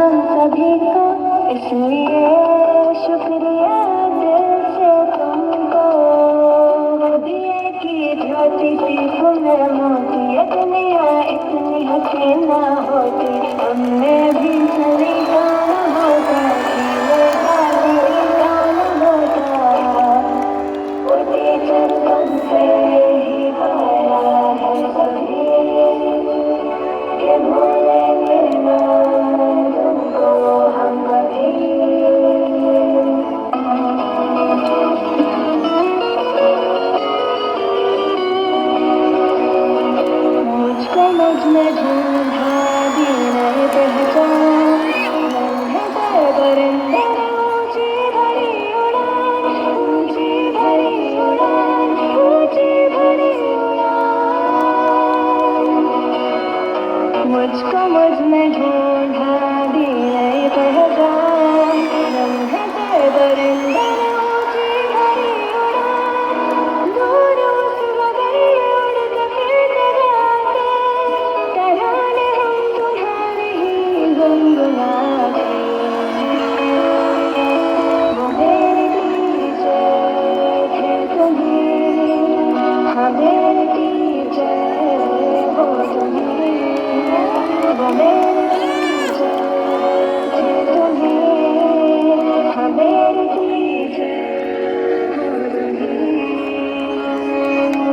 हम सभी को, इसलिए शुक्रिया दिल से तुमको। दिए की ज्योति सी तुम्हें मोती, ये दुनिया इतनी हसीना